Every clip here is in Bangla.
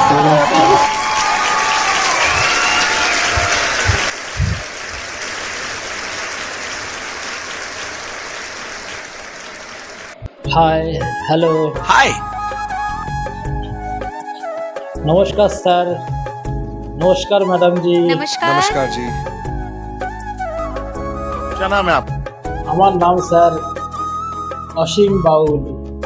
হাই, হ্যালো, हाय। নমস্কার স্যার, নমস্কার ম্যাডাম জি। नमस्कार। नमस्कार जी। क्या नाम है आप? আমার নাম স্যার অসীম বাউল।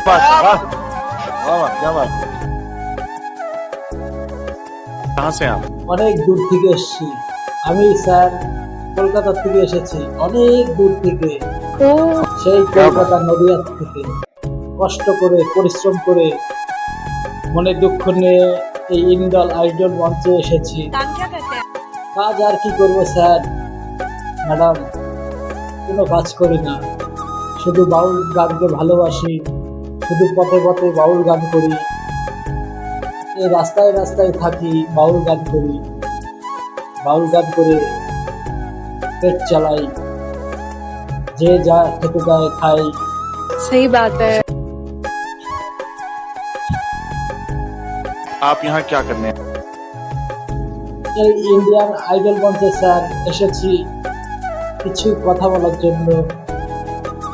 वाह वाह वाह, क्या बात है। कहाँ से आप? অনেক দূর থেকে এসেছি আমি স্যার, কলকাতা থেকে এসেছি, অনেক দূর থেকে, সেই কলকাতা নদিয়া থেকে কষ্ট করে পরিশ্রম করে মনে দুঃখ নিয়ে এই ইন্ডল আইডল মঞ্চে এসেছি। काम क्या करते हैं? কাজ আর কি করবো স্যার, ম্যাডাম, কোনো কাজ করি না, শুধু বাউল গানকে ভালোবাসি, শুধু পথে পথে বাউল গান করি, এই রাস্তায় রাস্তায় থাকি, বাউল গান করি, বাউল গান করে পেট চালাই, যে যা খেতে দেয় খাই। सही बात है। आप यहाँ क्या करने हैं? এই ইন্ডিয়ান আইডল মঞ্চে স্যার এসেছি কিছু কথা বলার জন্য।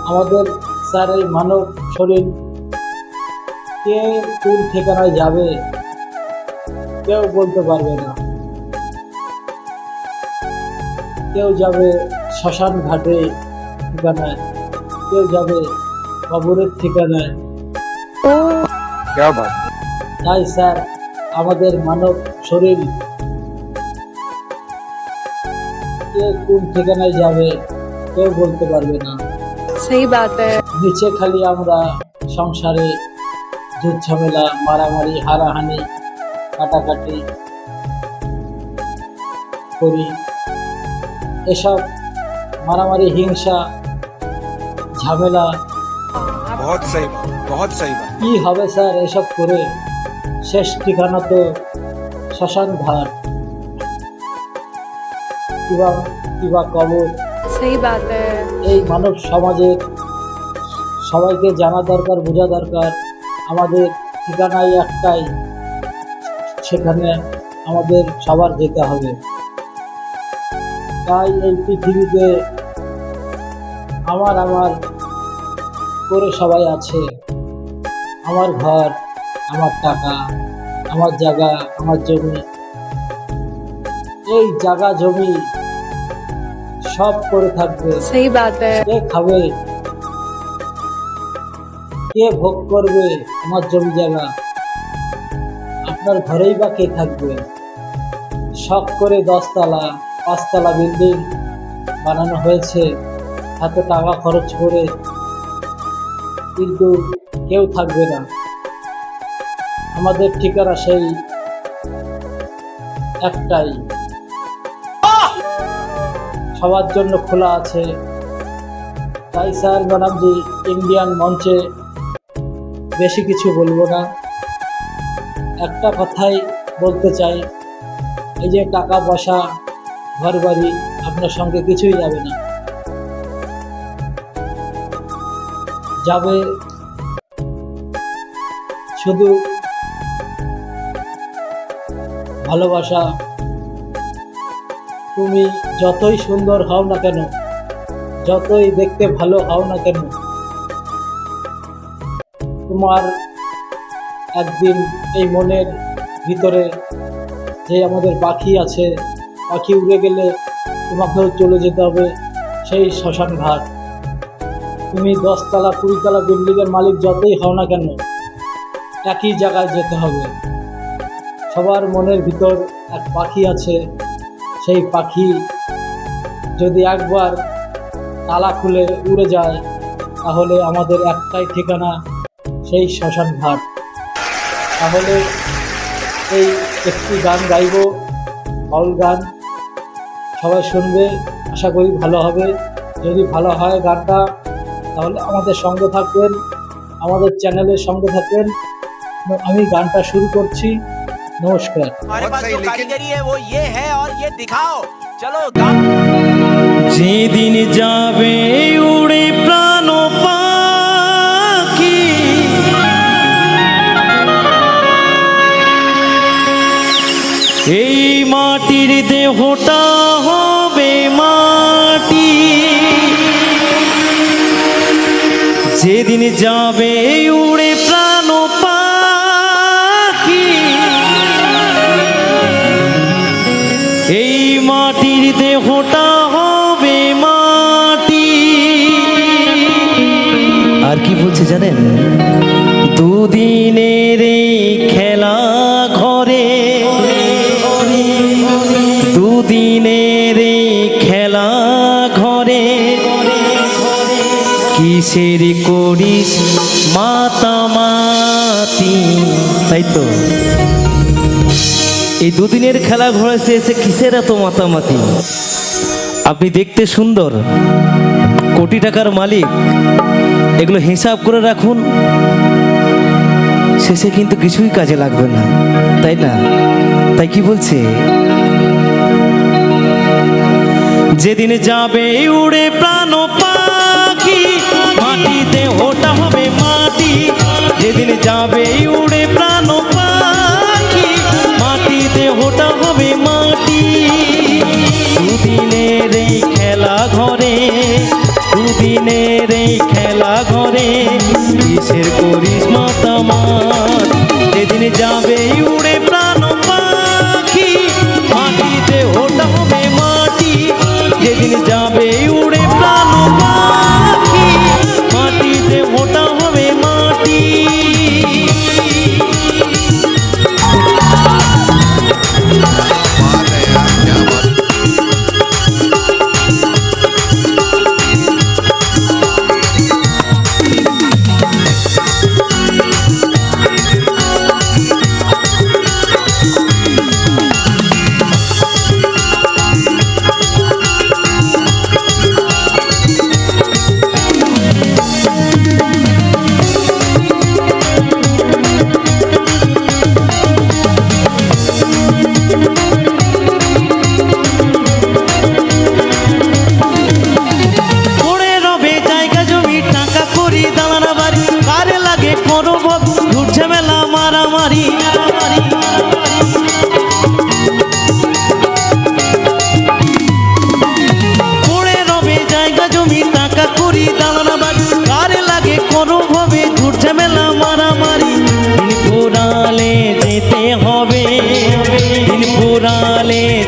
আমাদের স্যার এই মানব শরীর কে কোন ঠিকানায় যাবে কেউ বলতে পারবে না। কেউ যাবে শ্মশান ঘাটে ঠিকানায়, কেউ যাবে কবরের ঠিকানায়। क्या बात। তাই স্যার আমাদের মানব শরীর কে কোন ঠিকানায় যাবে কেউ বলতে পারবে না। सही बात है। নিচে খালি আমরা সংসারে ঝুট ঝামেলা, মারামারি, হারাহানি, কাটাকাটি করি। এসব মারামারি, হিংসা, ঝামেলা बहुत सही बात, बहुत सही बात। কি হবে স্যার এসব করে? শেষ ঠিকানা তো শ্মশান ঘাট কিবা কবর। सही बात है। এই মানব সমাজের সবাইকে জানা দরকার, বোঝা দরকার, আমাদের ঠিকানাই একটাই, সেখানে আমাদের সবার যেতে হবে। তাই এই পৃথিবীতে আমার আমার করে সবাই আছে, আমার ঘর, আমার টাকা, আমার জায়গা, আমার জমি। এই জায়গা জমি সব করে থাকবে, सही बात है। কে খাবে, কে ভোগ করবে আমার জমি জায়গা? আপনার ঘরেই বা কে থাকবে? শখ করে 10তলা 5তলা বিল্ডিং বানানো হয়েছে এত টাকা খরচ করে, কিন্তু কেউ থাকবে না। আমাদের ঠিকানা সেই একটাই, সবার জন্য খোলা আছে। তাই স্যার ম্যাডাম জি, ইন্ডিয়ান মঞ্চে বেশি কিছু বলবো না, একটা কথাই বলতে চাই, এই যে টাকা পয়সা, ঘর বাড়ি আপনার সঙ্গে কিছুই যাবে না, যাবে শুধু ভালোবাসা। তুমি যতই সুন্দর হও না কেন, যতই দেখতে ভালো হও না কেন, তোমার একদিন এই মনের ভিতরে যে আমাদের পাখি আছে, পাখি উড়ে গেলে তোমাকেও চলে যেতে হবে সেই শ্মশান ঘাট। তুমি 10তলা 20তলা বিল্ডিংয়ের মালিক যতই হও না কেন, একই জায়গায় যেতে হবে। সবার মনের ভিতর এক পাখি আছে, সেই পাখি যদি একবার তালা খুলে উড়ে যায়, তাহলে আমাদের একটাই ঠিকানা সেই শ্মশান ঘাট। তাহলে এই একটি গান গাইব, বাউল গান, সবাই শুনবে, আশা করি ভালো হবে। যদি ভালো হয় গানটা, তাহলে আমাদের সঙ্গে থাকবেন, আমাদের চ্যানেলের সঙ্গে থাকবেন। আমি গানটা শুরু করছি। নমস্কার। हमारे पास जो कारीगरी है वो ये है और ये दिखाओ। चलो যেদিন যাবে উড়ে প্রাণ পাখি এই মাটির দেহটা হবে মাটি, যেদিন যাবে উড়ে প্রাণ পাখি। এই মাটির দেহটা হবে মাটি। আর কি বলছে জানেন? দুদিনের এই খেলা ঘরে, দুদিনের এই খেলা ঘরে, কিসের করিস মাতামাতি। তাই তো, এই দুদিনের খেলা ঘরে এসে কিসের এত মাতামাতি? আপনি দেখতে সুন্দর, কোটি টাকার মালিক, এগুলো হিসাব করে রাখুন, শেষে কিন্তু কিছুই কাজে লাগবে না, তাই না? তাই কি বলছে? যেদিন যাবে উড়ে প্রাণ পাখি, মাটিতে ওটা হবে মাটি। যেদিন যাবে উড়ে প্রাণ পাখি, মাটিতে ওটা হবে মাটি। দুদিনের এই খেলা ঘরে, দুদিনের এই খেলা ঘরে, কিসের করিস মাতামাত। যেদিন যাবে উড়ে প্রাণ পাখি, মাটিতে ওটা হবে মাটি। যেদিন যাবে উড়ে প্রাণ পাখি, মাটিতে ওটা হবে মাটি।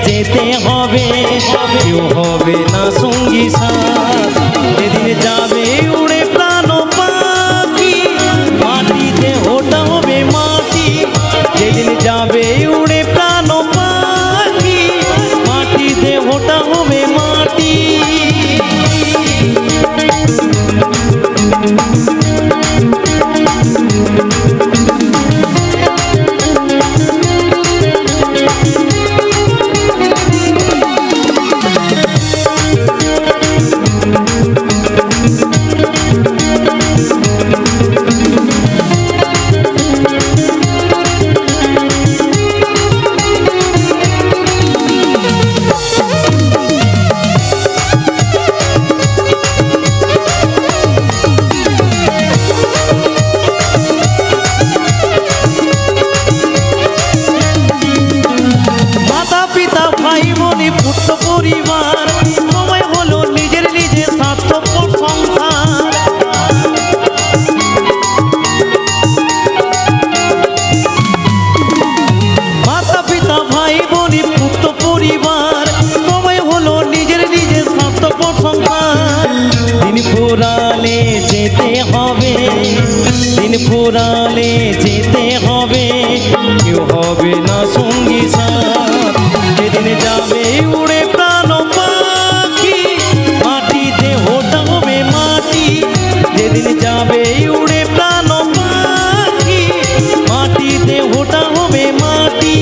যেতে হবে, কেউ হবে না সঙ্গী সাথ। যেদিন যাবে উড়ে প্রাণ পাখি, মাটিতে ওটা হবে মাটি। যেদিন যাবে উড়ে প্রাণ পাখি, মাটিতে ওটা হবে মাটি। পরিবার সময় হলো নিজের নিজের স্বার্থপর সংসার। মাতা পিতা ভাই বোন পুত্র পরিবার সময় হলো নিজের নিজের স্বার্থপর সংসার। দিন ফুরালে যেতে হবে, দিন ফুরালে যেতে হবে, কেউ হবে না সঙ্গী সাথ। যেদিন যাবে উড়ে প্রাণ পাখি, মাটিতে ওটা হবে মাটি। যেদিন যাবে উড়ে প্রাণ পাখি, মাটিতে ওটা হবে মাটি।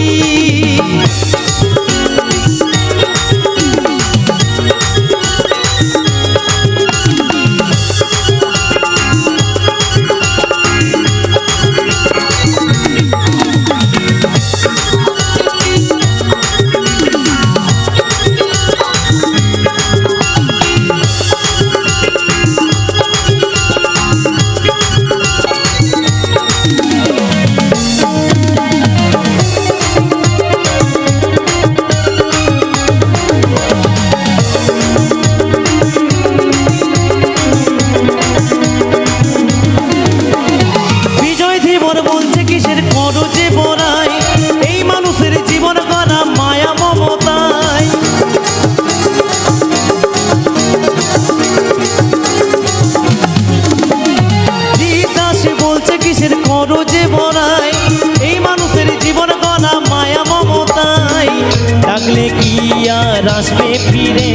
আর আসবে ফিরে,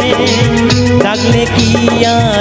থাকলে কি আর